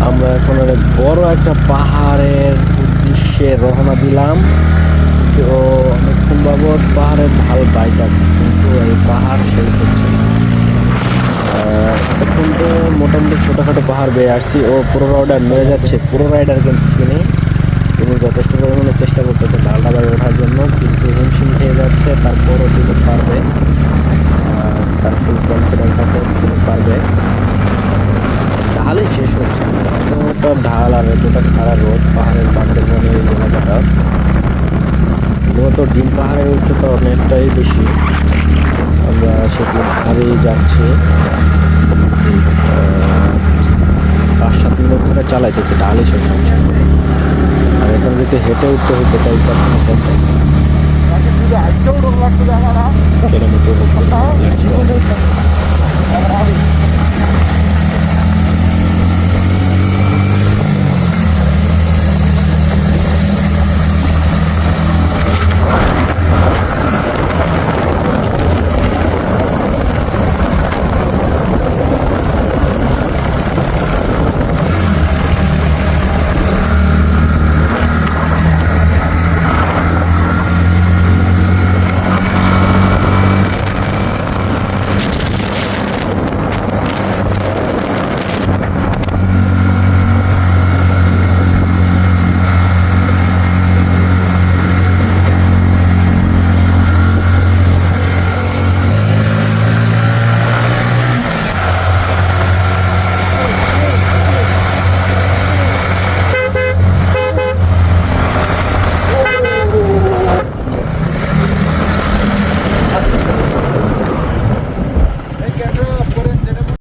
আমরা এখন অনেক বড় একটা পাহাড়ের উদ্দেশ্যে রওনা দিলাম। তো অনেকক্ষণ বাবদ পাহাড়ের ঢাল বাইতেছে, কিন্তু এই পাহাড় শেষ হচ্ছে না। এতক্ষণ তো মোটামুটি ছোটোখাটো পাহাড় বেয়ে আসছি। ও পুরো রাইডার নিয়ে যাচ্ছে, পুরো রাইডার কিন্তু তিনি যথেষ্ট পরিমাণে চেষ্টা করতেছে ঢালটা বাড়ি ওঠার জন্য, কিন্তু হিমশিম খেয়ে যাচ্ছে। তারপরও তিনি পারবে, তার ফুল কনফিডেন্স আছে তিনি পারবে। ঢালই শেষ হচ্ছে, এতটা ঢাল আর এতটা খারাপ রোদ পাহাড়ের বান্দরবনে এই এলাকাটা। মূলত ডিম পাহাড়ের উচ্চতা অনেকটাই বেশি, আমরা সেদিন হারিয়ে যাচ্ছি। 5-7 মিনিট ধরে চালাইতেছি, ঢালই শেষ হচ্ছে। আর এখন যদি হেঁটে উঠতে হইতে তাই কিলোমিটার